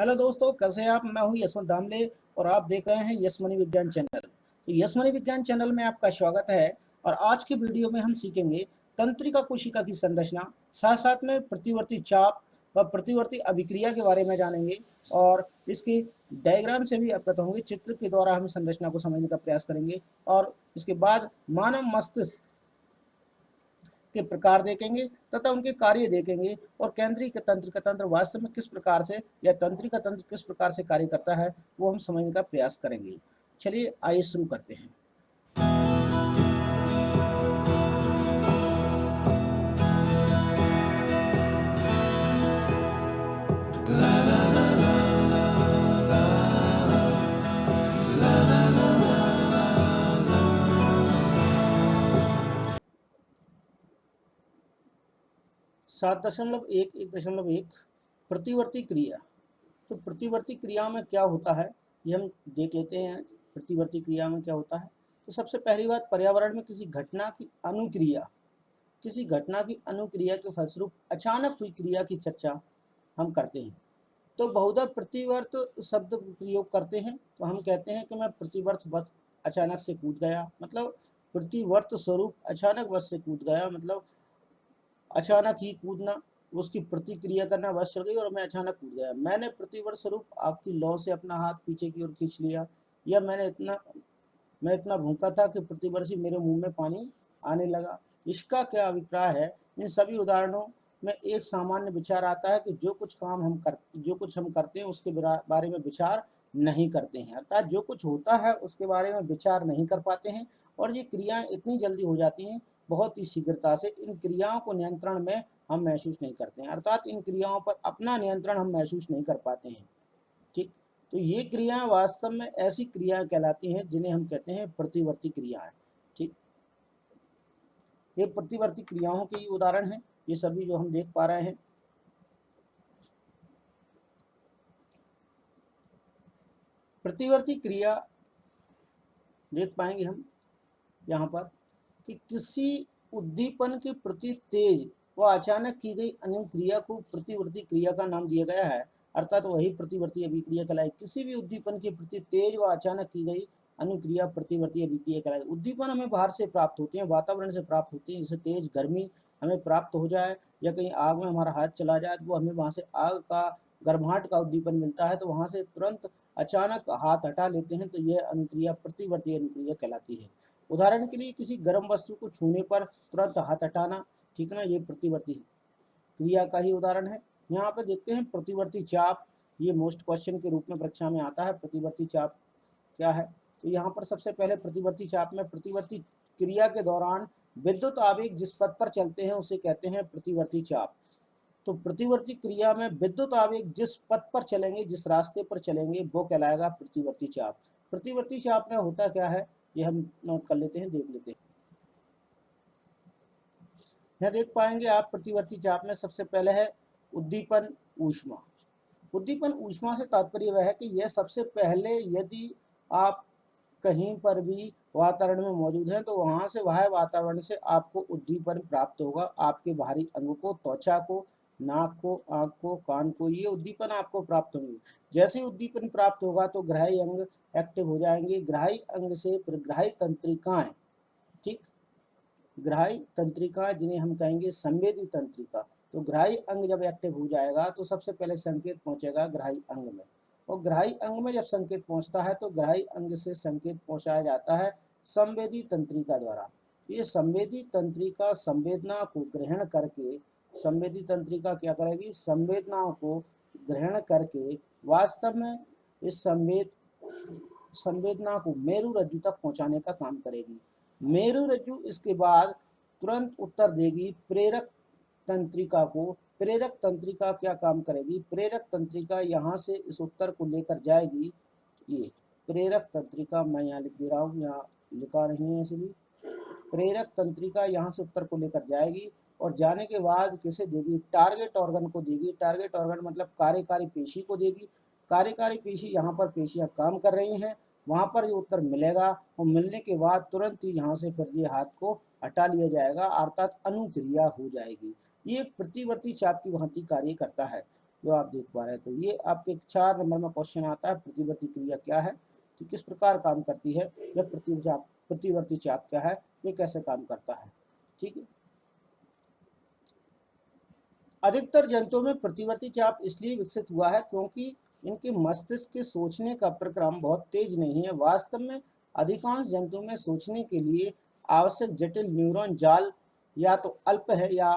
Hello दोस्तों, कैसे हैं आप। मैं हूं यशवंत दामले और आप देख रहे हैं यस मनी विज्ञान चैनल। तो यस मनी विज्ञान चैनल में आपका स्वागत है। और आज की वीडियो में हम सीखेंगे तंत्रिका कोशिका की संरचना, साथ साथ में प्रतिवर्ती चाप व प्रतिवर्ती अभिक्रिया के बारे में जानेंगे। और इसके डायग्राम से भी अवगत होंगे। चित्र के द्वारा हम संरचना को समझने का प्रयास करेंगे। और इसके बाद मानव मस्तिष्क के प्रकार देखेंगे तथा उनके कार्य देखेंगे और केंद्रीय तंत्र का तंत्र वास्तव में किस प्रकार से या तंत्रिका तंत्र किस प्रकार से कार्य करता है वो हम समझने का प्रयास करेंगे। चलिए आइए शुरू करते हैं। सात दशमलव एक एक दशमलव एक प्रतिवर्ती क्रिया। तो प्रतिवर्ती क्रिया में क्या होता है ये हम देख लेते हैं। प्रतिवर्ती क्रिया में क्या होता है, तो सबसे पहली बात, पर्यावरण में किसी घटना की अनुक्रिया के फलस्वरूप अचानक हुई क्रिया की चर्चा हम करते हैं। तो बहुधा प्रतिवर्त शब्द प्रयोग करते हैं। तो हम कहते हैं कि मैं प्रतिवर्त बस अचानक से कूद गया, मतलब प्रतिवर्त स्वरूप अचानक बस से कूद गया, मतलब अचानक ही कूदना, उसकी प्रतिक्रिया करना, बस चल गई और मैं अचानक कूद गया। मैंने प्रतिवर्त स्वरूप आपकी लौ से अपना हाथ पीछे की ओर खींच लिया, या मैं इतना भूखा था कि प्रतिवर्ष ही मेरे मुंह में पानी आने लगा। इसका क्या अभिप्राय है। इन सभी उदाहरणों में एक सामान्य विचार आता है कि जो कुछ हम करते हैं उसके बारे में विचार नहीं करते हैं, अर्थात जो कुछ होता है उसके बारे में विचार नहीं कर पाते हैं। और ये क्रियाएं इतनी जल्दी हो जाती हैं, बहुत ही शीघ्रता से। इन क्रियाओं को नियंत्रण में हम महसूस नहीं करते हैं, अर्थात इन क्रियाओं पर अपना नियंत्रण हम महसूस नहीं कर पाते हैं। ठीक। तो ये क्रियाएं वास्तव में ऐसी क्रियाएं कहलाती हैं जिन्हें हम कहते हैं प्रतिवर्ती क्रियाएं। ठीक। ये प्रतिवर्ती क्रियाओं के उदाहरण हैं, ये सभी जो हम देख पा रहे हैं। प्रतिवर्ती क्रिया देख पाएंगे हम यहाँ पर कि किसी उद्दीपन के प्रति तेज व अचानक की गई अनुक्रिया को प्रतिवर्ती क्रिया का नाम दिया गया है, अर्थात वही प्रतिवर्ती अभिक्रिया कहलाएगी। किसी भी उद्दीपन के प्रति तेज व अचानक की गई अनुक्रिया प्रतिवर्ती अभिक्रिया कहलाएगी। उद्दीपन हमें बाहर से प्राप्त होते हैं, वातावरण से प्राप्त होते हैं, जैसे तेज गर्मी हमें प्राप्त हो जाए या कहीं आग में हमारा हाथ चला जाए तो वो हमें वहाँ से आग का गर्माहट का उद्दीपन मिलता है, तो वहाँ से तुरंत अचानक हाथ हटा लेते हैं, तो यह अनुक्रिया प्रतिवर्ती अनुक्रिया कहलाती है। उदाहरण के लिए किसी गर्म वस्तु को छूने पर तुरंत हाथ हटाना, ठीक ना, ये प्रतिवर्ती क्रिया का ही उदाहरण है। यहाँ पर देखते हैं प्रतिवर्ती चाप, ये मोस्ट क्वेश्चन के रूप में परीक्षा में आता है। प्रतिवर्ती चाप क्या है, तो यहाँ पर सबसे पहले प्रतिवर्ती चाप में प्रतिवर्ती क्रिया के दौरान विद्युत आवेग जिस पथ पर चलते हैं उसे कहते हैं प्रतिवर्ती चाप। तो प्रतिवर्ती क्रिया में विद्युत आवेग जिस पथ पर चलेंगे, जिस रास्ते पर चलेंगे, वो कहलाएगा प्रतिवर्ती चाप। प्रतिवर्ती चाप में होता क्या है ये हम नोट कर लेते हैं, देख लेते हैं। यहाँ देख पाएंगे आप प्रतिवर्ती चाप में सबसे पहले है उद्दीपन ऊष्मा। उद्दीपन ऊष्मा से तात्पर्य वह है कि यह सबसे पहले, यदि आप कहीं पर भी वातावरण में मौजूद हैं तो वहां से, वह वातावरण से आपको उद्दीपन प्राप्त होगा। आपके बाहरी अंग को, त्वचा को, नाक को, आंख को, कान को, ये उद्दीपन आपको प्राप्त होंगे। जैसे ही उद्दीपन प्राप्त होगा तो ग्राही अंग एक्टिव हो जाएंगे। ग्राही अंग से ग्राही तंत्रिकाएं, ठीक, ग्राही तंत्रिका जिन्हें हम कहेंगे संवेदी तंत्रिका। तो ग्राही अंग जब एक्टिव हो जाएगा तो सबसे पहले संकेत पहुंचेगा ग्राही अंग में, और ग्राही अंग में जब संकेत पहुंचता है तो ग्राही अंग से संकेत पहुंचाया जाता है संवेदी तंत्रिका द्वारा। ये संवेदी तंत्रिका संवेदना को ग्रहण करके, संवेदी तंत्रिका क्या करेगी, संवेदनाओं को ग्रहण करके वास्तव में इस संवेदना को मेरु रज्जु तक पहुंचाने का काम करेगी। मेरु रज्जु इसके बाद तुरंत उत्तर देगी प्रेरक तंत्रिका को। प्रेरक तंत्रिका क्या काम करेगी, प्रेरक तंत्रिका यहाँ से इस उत्तर को लेकर जाएगी। ये प्रेरक तंत्रिका मैं यहाँ लिख दे रहा हूँ, यहाँ लिखा नहीं है इसलिए। प्रेरक तंत्रिका यहाँ से उत्तर को लेकर जाएगी और जाने के बाद किसे देगी, टारगेट ऑर्गन को देगी। टारगेट ऑर्गन मतलब कार्यकारी पेशी को देगी। कार्यकारी पेशी, यहाँ पर पेशियां काम कर रही हैं, वहां पर ये उत्तर मिलेगा और मिलने के बाद तुरंत ही यहाँ से फिर ये हाथ को हटा लिया जाएगा, अर्थात अनुक्रिया हो जाएगी। ये प्रतिवर्ती चाप की भांति कार्य करता है। जो आप देख पा रहे हैं। तो ये आपके 4 नंबर में क्वेश्चन आता है, प्रतिवर्ती क्रिया क्या है, तो किस प्रकार काम करती है, या प्रतिवर्ती चाप क्या है, ये कैसे काम करता है। ठीक है। अधिकतर जंतुओं में प्रतिवर्ती चाप इसलिए विकसित हुआ है क्योंकि इनके मस्तिष्क के सोचने का प्रक्रम बहुत तेज नहीं है। वास्तव में अधिकांश जंतुओं में सोचने के लिए आवश्यक जटिल न्यूरॉन जाल या तो अल्प है या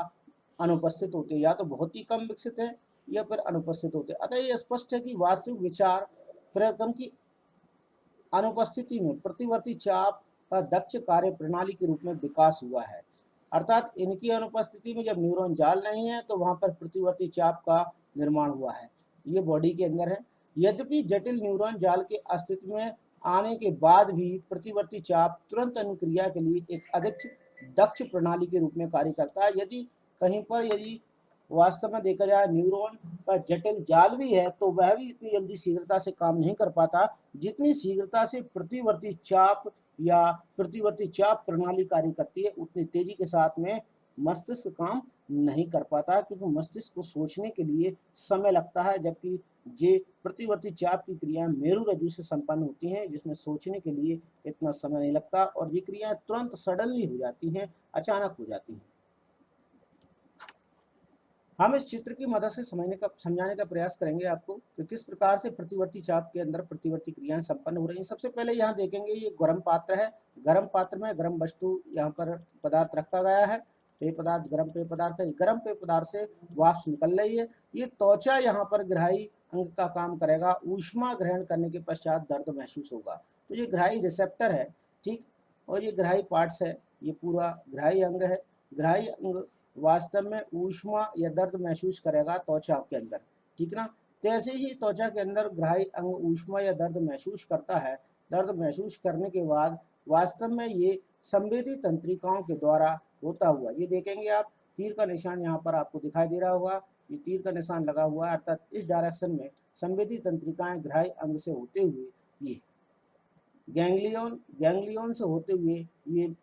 अनुपस्थित होते हैं, या तो बहुत ही कम विकसित है या फिर अनुपस्थित होते हैं। अतः यह स्पष्ट है कि वास्तविक विचार प्रक्रम की अनुपस्थिति में प्रतिवर्ती चाप का दक्ष कार्य प्रणाली के रूप में विकास हुआ है। अर्थात इनकी अनुपस्थिति में जब न्यूरॉन जाल नहीं है तो वहां पर प्रतिवर्ती चाप का निर्माण हुआ है। ये बॉडी के अंदर है। यद्यपि जटिल न्यूरॉन जाल के अस्तित्व में आने के बाद भी प्रतिवर्ती चाप तुरंत अनुक्रिया के लिए एक अधिक दक्ष प्रणाली के रूप में कार्य करता है। यदि वास्तव में देखा जाए न्यूरॉन का जटिल जाल भी है तो वह भी इतनी जल्दी शीघ्रता से काम नहीं कर पाता जितनी शीघ्रता से प्रतिवर्ती चाप या प्रतिवर्ती चाप प्रणाली कार्य करती है, उतनी तेजी के साथ में मस्तिष्क काम नहीं कर पाता, क्योंकि मस्तिष्क को सोचने के लिए समय लगता है, जबकि जे प्रतिवर्ती चाप की क्रियाएं मेरु रज्जु से संपन्न होती हैं जिसमें सोचने के लिए इतना समय नहीं लगता और ये क्रियाएं तुरंत सडनली हो जाती हैं, अचानक हो जाती हैं। हम इस चित्र की मदद से समझाने का प्रयास करेंगे आपको कि किस प्रकार से प्रतिवर्ती चाप के अंदर प्रतिवर्ती क्रियाएं संपन्न हो रही हैं। सबसे पहले यहाँ देखेंगे ये गर्म पात्र है। गर्म पात्र में गर्म वस्तु यहाँ पर पदार्थ रखा गया है। पेय पदार्थ गर्म पेय पदार्थ है। गर्म पेय पदार्थ से वाष्प निकल रही है। ये त्वचा यहाँ पर ग्राही अंग का काम करेगा। ऊष्मा ग्रहण करने के पश्चात दर्द महसूस होगा। तो ये ग्राही रिसेप्टर है, ठीक, और ये ग्राही पार्ट्स है। ये पूरा ग्राही अंग है। ग्राही अंग वास्तव में ऊष्मा या दर्द महसूस करेगा त्वचा के अंदर, ठीक ना। जैसे ही त्वचा के अंदर ग्राही अंग ऊष्मा या दर्द महसूस करता है, दर्द महसूस करने के बाद वास्तव में ये संवेदी तंत्रिकाओं के द्वारा होता हुआ, ये देखेंगे आप तीर का निशान यहाँ पर आपको दिखाई दे रहा होगा, ये तीर का निशान लगा हुआ है, अर्थात इस डायरेक्शन में संवेदी तंत्रिकाएं ग्राही अंग से होते हुए ये गैंग्लियन से होते हुए ये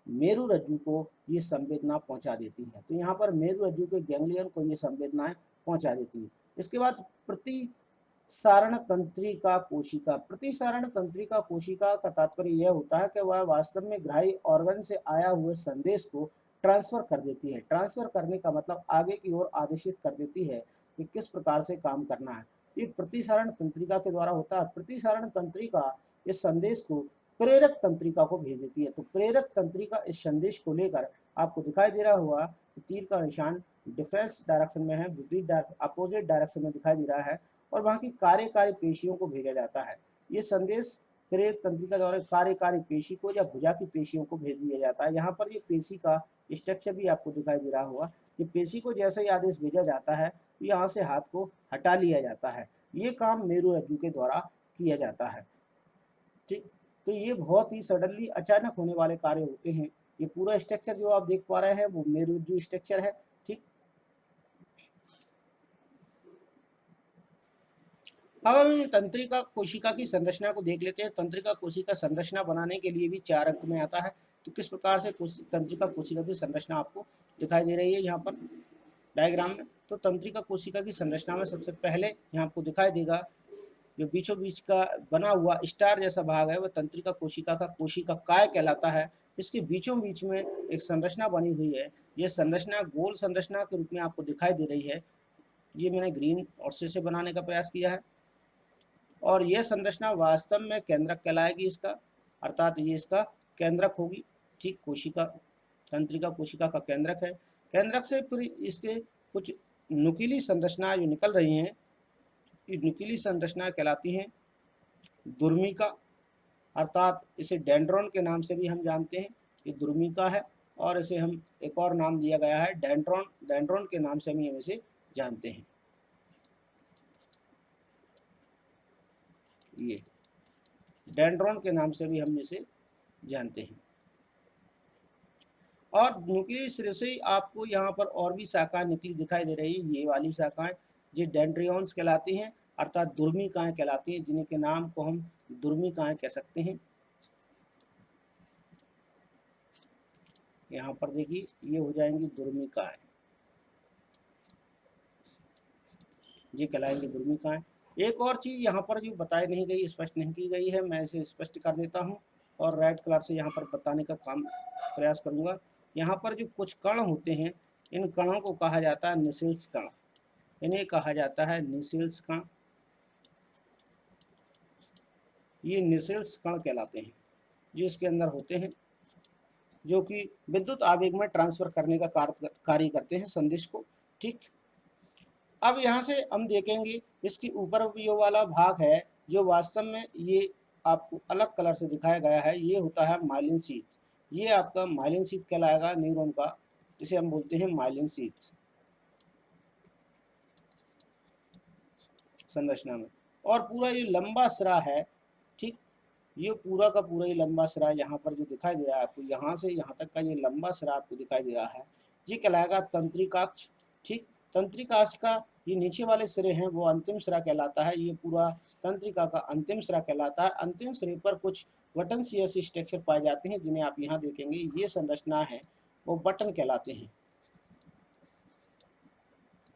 मेरु रज्जु को ये संवेदना पहुंचा देती है। तो यहाँ पर मेरु रज्जु के गैंग्लियन को ये संवेदनाएं पहुंचा देती है। इसके बाद प्रतिसारण तंत्रिका कोशिका। प्रतिसारण तंत्रिका कोशिका का तात्पर्य यह होता है कि वह वास्तव में ग्राही ऑर्गन से आया हुए संदेश को ट्रांसफर कर देती है। ट्रांसफर करने का मतलब आगे की ओर आदेशित कर देती है कि किस प्रकार से काम करना है। ये प्रतिसारण तंत्रिका के द्वारा होता है। प्रतिसारण तंत्रिका इस संदेश को प्रेरक तंत्रिका को भेज देती है। तो प्रेरक तंत्रिका इस संदेश को लेकर आपको दिखाई दे रहा होगा कि तीर का निशान डिफरेंस डायरेक्शन में है, विपरीत अपोजिट डायरेक्शन में दिखाई दे रहा है, और वहां की कार्यकारी पेशियों को भेजा जाता है। ये संदेश प्रेरक तंत्रिका द्वारा कार्यकारी पेशी को या भुजा की पेशियों को भेज दिया जाता है। यहाँ पर ये पेशी का स्ट्रक्चर भी आपको दिखाई दे रहा होगा। ये पेशी को जैसे ही आदेश भेजा जाता है, यहाँ से हाथ को हटा लिया जाता है। ये काम मेरु रज्जु के द्वारा किया जाता है, ठीक। तो ये बहुत ही सडनली अचानक होने वाले कार्य होते हैं। ये पूरा स्ट्रक्चर जो आप देख पा रहे हैं वो मेरुरज्जु स्ट्रक्चर है, ठीक। अब हम तंत्रिका कोशिका की संरचना को देख लेते हैं। तंत्रिका कोशिका संरचना बनाने के लिए भी 4 अंक में आता है। तो किस प्रकार से तंत्रिका कोशिका की संरचना आपको दिखाई दे रही है यहाँ पर डायग्राम में। तो तंत्रिका कोशिका की संरचना में सबसे पहले यहाँ आपको दिखाई देगा जो बीचों बीच का बना हुआ स्टार जैसा भाग है वह तंत्रिका कोशिका का कोशिका काय कहलाता है। इसके बीचों बीच में एक संरचना बनी हुई है। यह संरचना गोल संरचना के रूप में आपको दिखाई दे रही है। ये मैंने ग्रीन और से बनाने का प्रयास किया है, और यह संरचना वास्तव में केंद्रक कहलाएगी इसका, अर्थात ये इसका केंद्रक होगी, ठीक। कोशिका तंत्रिका कोशिका का केंद्रक है। केंद्रक से फिर इसके कुछ नुकीली संरचनाएं जो निकल रही हैं, ये नुकीली संरचना कहलाती हैं दुर्मिका, अर्थात इसे डेंड्रॉन के नाम से भी हम जानते हैं। ये दुर्मिका है, और इसे हम एक और नाम दिया गया है डेंड्रॉन। डेंड्रॉन के नाम से हम इसे जानते हैं। ये डेंड्रॉन के नाम से भी हम इसे जानते हैं। और न्यूक्लियस सिरे से आपको यहाँ पर और भी शाखाएं निकली दिखाई दे रही है। ये वाली शाखाएं जो डेंड्रियंस कहलाती हैं, अर्थात दुर्मिकाएं कहलाती हैं, जिनके नाम को हम दुर्मिकाएं कह सकते हैं। यहाँ पर देखिए ये हो जाएंगी दुर्मिकाएं। ये कहलाएंगे द्रुमिकाएं। एक और चीज़ यहाँ पर जो बताई नहीं गई, स्पष्ट नहीं की गई है, मैं इसे स्पष्ट कर देता हूँ और रेड कलर से यहाँ पर बताने का काम प्रयास करूँगा। यहाँ पर जो कुछ कण होते हैं, इन कणों को कहा जाता है निसेल्स कण, इन्हें कहा जाता है निसेल्स कण। ये निसेल्स कण कहलाते हैं, जो इसके अंदर होते हैं, जो कि विद्युत आवेग में ट्रांसफर करने का कार्य करते हैं संदेश को। ठीक, अब यहाँ से हम देखेंगे इसकी ऊपर जो वाला भाग है, जो वास्तव में ये आपको अलग कलर से दिखाया गया है, ये होता है माइलिन शीथ। ये आपका माइलिन शीथ कहलाएगा न्यूरॉन का, इसे हम बोलते हैं माइलिन शीथ संरचना में। और पूरा ये लंबा सिरा है, ठीक, ये पूरा का पूरा ही लंबा सिरा यहाँ पर जो दिखाई दे रहा है आपको, यहाँ से यहाँ तक का ये लंबा सिरा आपको दिखाई दे रहा है, ये कहलाएगा तंत्रिकाक्ष। ठीक, तंत्रिकाक्ष का ये नीचे वाले सिरे हैं वो अंतिम सिरा कहलाता है, ये पूरा तंत्रिका का अंतिम सिरा कहलाता है। अंतिम सिरे पर कुछ बटन सी ऐसी स्ट्रक्चर पाए जाते हैं जिन्हें आप यहाँ देखेंगे, ये संरचना है वो बटन कहलाते हैं।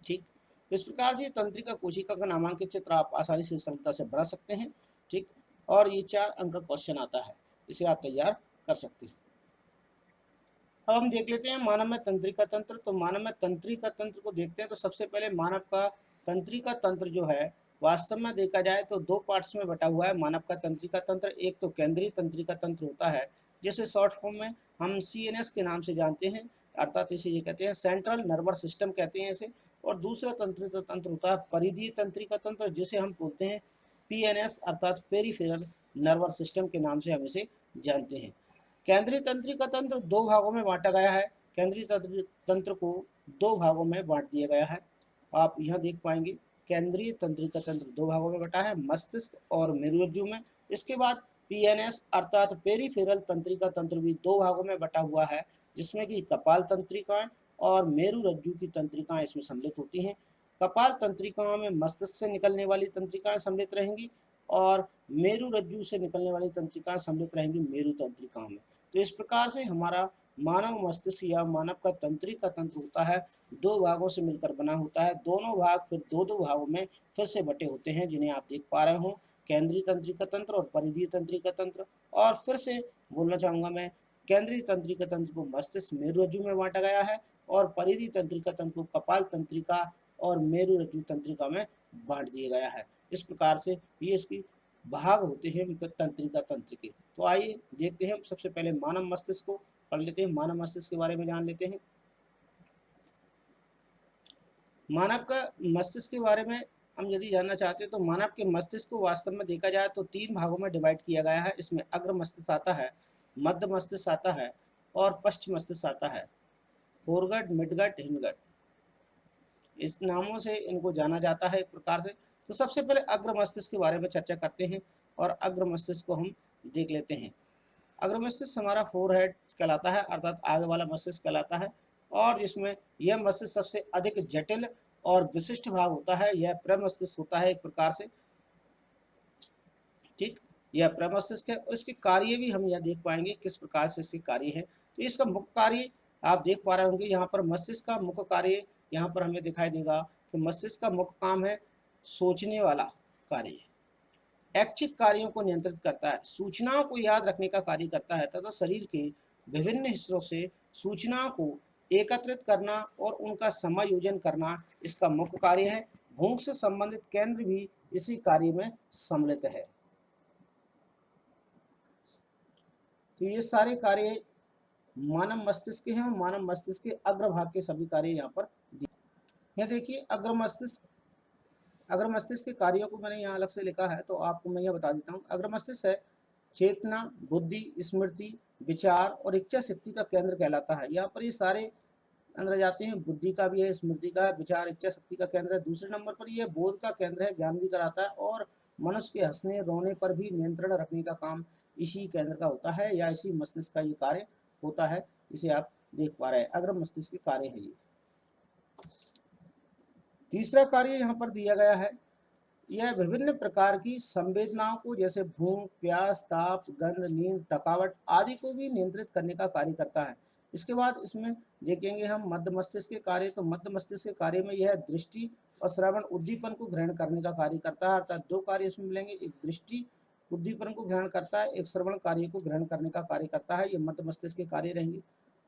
ठीक, इस प्रकार से तंत्रिका कोशिका का नामांकित चित्र आप आसानी से सरलता से बना सकते हैं। ठीक, और ये 4 अंक का क्वेश्चन आता है, इसे आप तैयार कर सकते हैं। अब हम देख लेते हैं मानव में तंत्रिका तंत्र। तो मानव में तंत्रिका तंत्र को देखते हैं तो सबसे पहले मानव का तंत्रिका तंत्र जो है वास्तव में देखा जाए तो 2 पार्ट्स में बटा हुआ है मानव का तंत्रिका तंत्र। एक तो केंद्रीय तंत्रिका तंत्र होता है, जिसे शॉर्ट फॉर्म में हम CNS के नाम से जानते हैं, अर्थात इसे ये कहते हैं सेंट्रल नर्वस सिस्टम कहते हैं इसे। और दूसरा तंत्रिका तंत्र होता है परिधीय तंत्रिका तंत्र, जिसे हम बोलते हैं PNS अर्थात पेरिफेरल नर्वस सिस्टम के नाम से हम इसे जानते हैं। केंद्रीय तंत्रिका तंत्र 2 भागों में बांटा गया है। केंद्रीय तंत्र को 2 भागों में बांट दिया गया है, आप यहाँ देख पाएंगे। केंद्रीय तंत्रिका तंत्र 2 भागों में बटा है, मस्तिष्क और मेरुरज्जु में। इसके बाद PNS अर्थात पेरिफेरल तंत्रिका तंत्र भी 2 भागों में बटा हुआ है, जिसमें कि कपाल तंत्रिकाएं और मेरुरज्जु की तंत्रिकाएं इसमें सम्मिलित होती हैं। कपाल तंत्रिकाओं में मस्तिष्क से निकलने वाली तंत्रिकाएं सम्मिलित रहेंगी और मेरुरज्जु से निकलने वाली तंत्रिकाएं सम्मिलित रहेंगी मेरु तंत्रिकाओं में। तो इस प्रकार से हमारा मानव मस्तिष्क या मानव का तंत्रिका तंत्र होता है 2 भागों से मिलकर बना होता है। दोनों भाग फिर 2-2 भागों में फिर से बटे होते हैं, जिन्हें आप देख पा रहे हो, केंद्रीय तंत्रिका तंत्र और परिधीय तंत्रिका तंत्र। और फिर से बोलना चाहूंगा मैं, केंद्रीय तंत्रिका तंत्र को मस्तिष्क मेरुरज्जु में बांटा गया है और परिधीय तंत्रिका तंत्र को कपाल तंत्रिका और मेरुरज्जु तंत्रिका में बांट दिया गया है। इस प्रकार से ये इसकी भाग होते हैं तंत्रिका तंत्र के। तो आइए देखते हैं, सबसे पहले मानव मस्तिष्क को पढ़ लेते हैं, मानव मस्तिष्क के बारे में जान लेते हैं। मानव का मस्तिष्क के बारे में हम यदि जानना चाहते हैं तो मानव के मस्तिष्क को वास्तव में देखा जाए तो 3 भागों में डिवाइड किया गया है। इसमें अग्र मस्तिष्क आता है, मध्य मस्तिष्क आता है और पश्चिम मस्तिष्क आता है। फोरगट, मिडगट, हिंडगट, इस नामों से इनको जाना जाता है एक प्रकार से। तो सबसे पहले अग्र मस्तिष्क के बारे में चर्चा करते हैं और अग्र मस्तिष्क को हम देख लेते हैं। अग्र मस्तिष्क हमारा फोरहेड कहलाता है, अर्थात आगे वाला मस्तिष्क कहलाता है, और इसमें यह मस्तिष्क सबसे अधिक जटिल और विशिष्ट भाग होता है। यह प्रमस्तिष्क होता है एक प्रकार से। ठीक, यह प्रमस्तिष्क है और इसके कार्य भी हम यह देख पाएंगे किस प्रकार से इसके कार्य है। तो इसका मुख्य कार्य आप देख पा रहे होंगे, यहाँ पर मस्तिष्क का मुख्य कार्य यहाँ पर हमें दिखाई देगा कि मस्तिष्क का मुख्य काम है सोचने वाला कार्य, ऐच्छिक कार्यों को नियंत्रित करता है, सूचनाओं को याद रखने का कार्य करता है तथा शरीर के विभिन्न हिस्सों से सूचनाओं को एकत्रित करना और उनका समायोजन करना इसका मुख्य कार्य है। भूख से संबंधित केंद्र भी इसी कार्य में सम्मिलित है। तो ये सारे कार्य मानव मस्तिष्क के हैं और मानव मस्तिष्क के अग्रभाग के सभी कार्य यहाँ पर दिए। देखिए अग्र मस्तिष्क के कार्यों को मैंने यहाँ अलग से लिखा है, तो आपको मैं यह बता देता हूँ। अग्र मस्तिष्क है चेतना, बुद्धि, स्मृति, विचार और इच्छा शक्ति का केंद्र कहलाता है। यहाँ पर ये सारे अंदर जाते हैं, बुद्धि का भी है, स्मृति का है, विचार, इच्छा शक्ति का केंद्र है। दूसरे नंबर पर यह बोध का केंद्र है, ज्ञान भी कराता है और मनुष्य के हंसने रोने पर भी नियंत्रण रखने का काम इसी केंद्र का होता है या इसी मस्तिष्क का ये कार्य होता है। इसे आप देख पा रहे हैं, अग्र मस्तिष्क के कार्य है ये। तीसरा कार्य यहाँ पर दिया गया है, यह विभिन्न प्रकार की संवेदनाओं को जैसे भूख, प्यास, ताप, गंध, नींद, थकावट आदि को भी नियंत्रित करने का कार्य करता है। इसके बाद इसमें देखेंगे हम मध्य मस्तिष्क के कार्य। तो मध्य मस्तिष्क के कार्य में यह दृष्टि और श्रवण उद्दीपन को ग्रहण करने का कार्य करता है, अर्थात दो कार्य इसमें मिलेंगे। एक दृष्टि उद्दीपन को ग्रहण करता है, एक श्रवण कार्य को ग्रहण करने का कार्य करता है। ये मध्य मस्तिष्क के कार्य रहेंगे।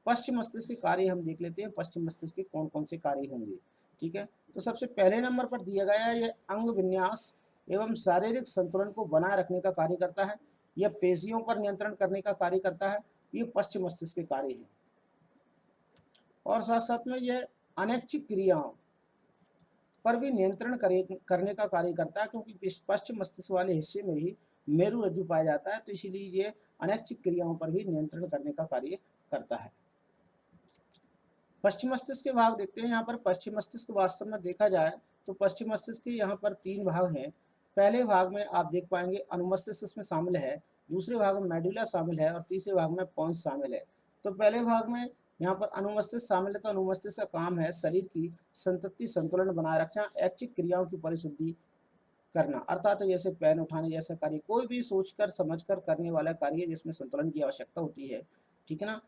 पश्चिम मस्तिष्क के कार्य हम देख लेते हैं, पश्चिम मस्तिष्क के कौन कौन से कार्य होंगे। ठीक है, तो सबसे पहले नंबर पर दिया गया है, यह अंग विन्यास एवं शारीरिक संतुलन को बनाए रखने का कार्य करता है। यह पेशियों पर नियंत्रण करने का कार्य करता है। ये पश्चिम मस्तिष्क के कार्य है। और साथ साथ में यह अनैच्छिक क्रियाओं पर भी नियंत्रण करने का कार्य करता है, क्योंकि पश्चिम मस्तिष्क वाले हिस्से में ही मेरु रज्जु पाया जाता है, तो इसीलिए ये अनैच्छिक क्रियाओं पर भी नियंत्रण करने का कार्य करता है। पश्चिम मस्तिष्क के भाग देखते हैं। यहाँ पर पश्चिम मस्तिष्क वास्तव में देखा जाए तो पश्चिम मस्तिष्क के यहाँ पर 3 भाग हैं। पहले भाग में आप देख पाएंगे अनुमस्तिष्क इसमें शामिल है, दूसरे भाग में मेडुला शामिल है और तीसरे भाग में पोन्स शामिल है। तो पहले भाग में यहाँ पर अनुमस्तिष्क शामिल है, तो अनुमस्तिष्क का काम है शरीर की संतति संतुलन बनाए रखना, ऐच्छिक क्रियाओं की परिशुद्धि करना, अर्थात जैसे पेन उठाने जैसा कार्य, कोई भी सोचकर समझकर करने वाला कार्य जिसमें संतुलन की आवश्यकता होती है। ठीक है ना।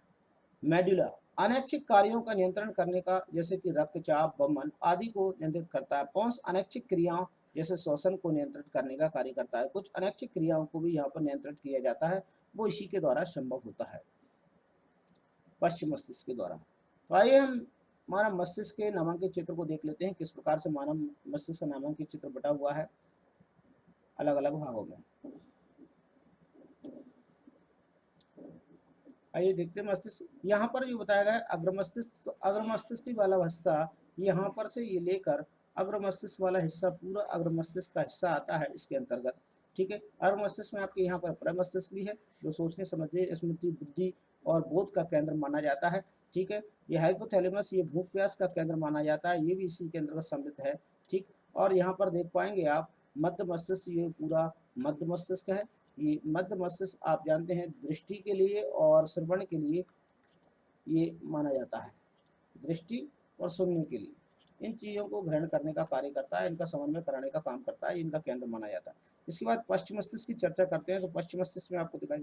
मेडुला अनैच्छिक कार्यों का नियंत्रण करने का, जैसे कि रक्तचाप, वमन आदि को नियंत्रित करता है। पोन्स अनैच्छिक क्रियाओं जैसे श्वसन को नियंत्रित करने का कार्य करता है। कुछ अनैच्छिक क्रियाओं को भी यहाँ पर नियंत्रित किया जाता है, वो इसी के द्वारा संभव होता है, पश्चिम मस्तिष्क के द्वारा। तो आइए हम मानव मस्तिष्क के नामांकित चित्र को देख लेते हैं, किस प्रकार से मानव मस्तिष्क का नामांकित चित्र बटा हुआ है अलग अलग भागों में। आइए देखते हैं मस्तिष्क। यहाँ पर जो बताया गया है अग्र मस्तिष्क, अग्र मस्तिष्क वाला हिस्सा यहाँ पर से ये लेकर अग्र मस्तिष्क वाला हिस्सा पूरा अग्र मस्तिष्क का हिस्सा आता है इसके अंतर्गत। ठीक है, अग्र मस्तिष्क में आपके यहाँ पर पर मस्तिष्क भी है, जो सोचने समझने स्मृति बुद्धि और बोध का केंद्र माना जाता है। ठीक है, ये हाइपोथैलेमस ये भूख प्यास का केंद्र माना जाता है, ये भी इसी के अंतर्गत सम्मिलित है। ठीक, और यहाँ पर देख पाएंगे आप मध्य मस्तिष्क, ये पूरा मध्य मस्तिष्क है। ये मध्य मस्तिष्क आप जानते हैं दृष्टि के लिए और श्रवण के लिए ये माना जाता है, दृष्टि और सुनने के लिए इन चीज़ों को ग्रहण करने का कार्य करता है, इनका समन्वय कराने का काम करता है, इनका केंद्र माना जाता है। इसके बाद पश्चिम मस्तिष्क की चर्चा करते हैं। तो पश्चिम मस्तिष्क में आपको दिखाई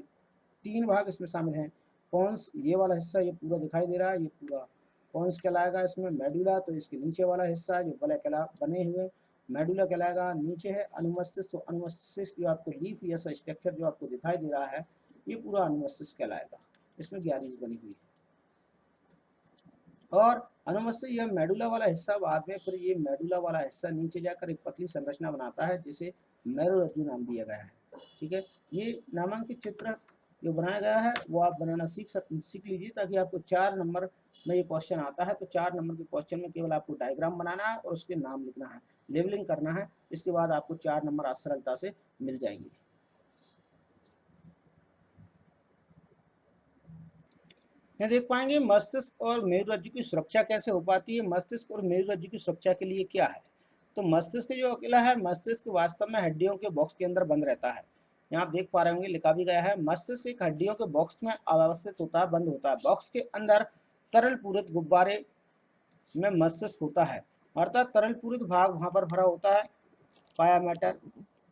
3 भाग इसमें शामिल हैं। पोन्स ये वाला हिस्सा ये पूरा दिखाई दे रहा है, ये पूरा पोन्स कहलाएगा। इसमें मेडुला तो इसके नीचे वाला हिस्सा है जो बने हुए मेडुला कहलाएगा। नीचे है अनुमस्तिष्क, तो अनुमस्तिष्क जो आपको लीफ जैसा स्ट्रक्चर जो आपको दिखाई दे रहा है ये पूरा अनुमस्तिष्क कहलाएगा, इसमें ग्यारीज बनी हुई है। और अनुमस्तिष्क यह मेडुला वाला हिस्सा बाद में फिर ये मेडुला वाला हिस्सा नीचे जाकर एक पतली संरचना बनाता है जिसे मेरुरज्जु नाम दिया गया है। ठीक है, ये नामांकित चित्र जो बनाया गया है वो आप बनाना सीख लीजिए, ताकि आपको 4 नंबर में ये क्वेश्चन आता है तो 4 नंबर के क्वेश्चन में केवल आपको डायग्राम बनाना है और उसके नाम लिखना है, लेबलिंग करना है। इसके बाद आपको 4 नंबर आज सरलता से मिल जाएंगे। यहाँ देख पाएंगे मस्तिष्क और मेरुरज्जु की सुरक्षा कैसे हो पाती है। मस्तिष्क और मेरुरज्जु की सुरक्षा के लिए क्या है, तो मस्तिष्क जो अकेला है, मस्तिष्क वास्तव में हड्डियों के बॉक्स के अंदर बंद रहता है। यहाँ आप देख पा रहे होंगे लिखा भी गया है, मस्तिष्क एक हड्डियों के बॉक्स में अवस्थित होता है, बंद होता है। बॉक्स के अंदर तरल पूरित गुब्बारे में मस्तिष्क होता है, अर्थात तरल पूरित भाग वहाँ पर भरा होता है। पाया मैटर,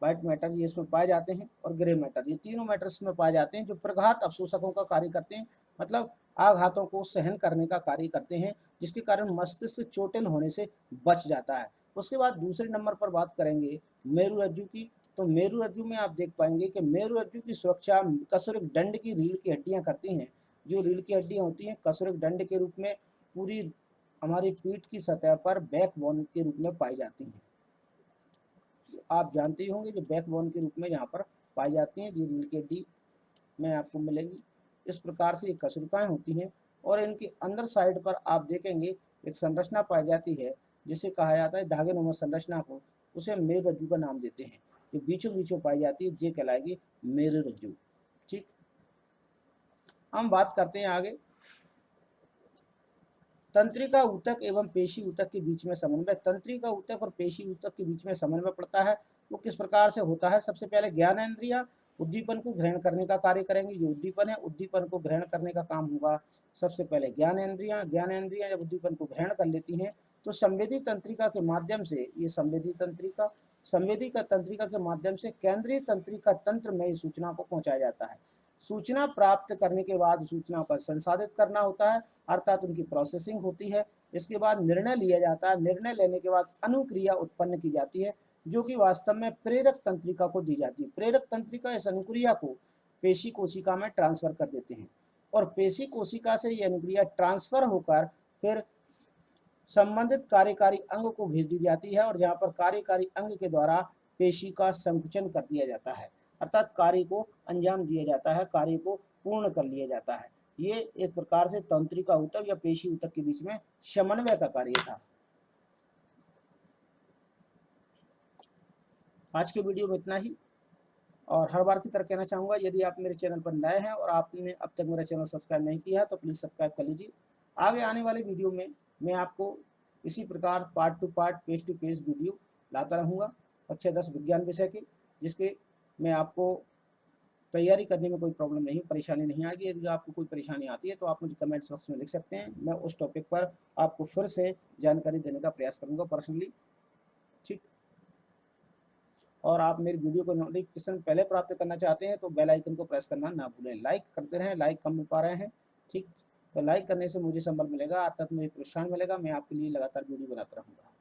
व्हाइट मैटर ये इसमें पाए जाते हैं, और ग्रे मैटर, ये तीनों मैटर इसमें पाए जाते हैं जो प्रघात अवशोषकों का कार्य करते हैं, मतलब आघातों को सहन करने का कार्य करते हैं, जिसके कारण मस्तिष्क चोटिल होने से बच जाता है। उसके बाद दूसरे नंबर पर बात करेंगे मेरुरज्जु की। तो मेरुरज्जु में आप देख पाएंगे कि मेरुरज्जु की सुरक्षा कसुरिक दंड की रीढ़ की हड्डियां करती हैं। जो रीढ़ की हड्डियां होती हैं कसुरिक दंड के रूप में पूरी हमारी पीठ की सतह पर बैकबोन के रूप में पाई जाती हैं। आप जानते ही होंगे जो बैकबोन के रूप में यहाँ पर पाई जाती हैं, ये रीढ़ की हड्डी में आपको मिलेगी। इस प्रकार से ये कशुरिकाएं होती हैं, और इनके अंदर साइड पर आप देखेंगे एक संरचना पाई जाती है जिसे कहा जाता है धागे नुमा संरचना को, उसे मेरुरज्जु का नाम देते हैं। जो बीचों बीच में पाई जाती है ये कहलाएगी मेरुरज्जु। ठीक, हम बात करते हैं आगे तंत्रिका ऊतक एवं पेशी ऊतक के बीच में समन्वय। तंत्रिका ऊतक और पेशी ऊतक के बीच में समन्वय पड़ता है, वो किस प्रकार से होता है। सबसे पहले ज्ञानेंद्रियां उद्दीपन को ग्रहण करने का कार्य करेंगे। जो उद्दीपन है उद्दीपन को ग्रहण करने का काम होगा सबसे पहले ज्ञानेंद्रियां जब उद्दीपन को ग्रहण कर लेती हैं तो संवेदी तंत्रिका के माध्यम से, ये संवेदी तंत्रिका के माध्यम से केंद्रीय तंत्रिका तंत्र में इस सूचना को पहुंचाया जाता है। सूचना प्राप्त करने के बाद सूचना पर संसाधित करना होता है, अर्थात उनकी प्रोसेसिंग होती है। इसके बाद निर्णय लिया जाता है। निर्णय लेने के बाद अनुक्रिया उत्पन्न की जाती है, जो कि वास्तव में प्रेरक तंत्रिका को दी जाती है। प्रेरक तंत्रिका इस अनुक्रिया को पेशी कोशिका में ट्रांसफर कर देते हैं और पेशी कोशिका से यह अनुक्रिया ट्रांसफर होकर फिर संबंधित कार्यकारी अंग को भेज दी जाती है, और जहाँ पर कार्यकारी अंग के द्वारा पेशी का संकुचन कर दिया जाता है, अर्थात कार्य को अंजाम दिया जाता है, कार्य को पूर्ण कर लिया जाता है। ये एक प्रकार से तंत्रिका ऊतक या पेशी ऊतक के बीच में समन्वय का कार्य था। आज के वीडियो में इतना ही, और हर बार की तरह कहना चाहूँगा, यदि आप मेरे चैनल पर नए हैं और आपने अब तक मेरा चैनल सब्सक्राइब नहीं किया है तो प्लीज़ सब्सक्राइब कर लीजिए। आगे आने वाले वीडियो में मैं आपको इसी प्रकार part to part, page to page video लाता रहूँगा कक्षा 10 विज्ञान विषय के, जिसके मैं आपको तैयारी करने में कोई प्रॉब्लम नहीं, परेशानी नहीं आएगी। यदि आपको कोई परेशानी आती है तो आप मुझे कमेंट्स बॉक्स में लिख सकते हैं, मैं उस टॉपिक पर आपको फिर से जानकारी देने का प्रयास करूँगा पर्सनली। ठीक, और आप मेरी वीडियो को नोटिफिकेशन पहले प्राप्त करना चाहते हैं तो बेल आइकन को प्रेस करना ना भूलें। लाइक करते रहें, लाइक कम हो पा रहे हैं। ठीक, तो लाइक करने से मुझे संबल मिलेगा, अर्थात मुझे प्रोत्साहन मिलेगा, मैं आपके लिए लगातार वीडियो बनाता रहूँगा।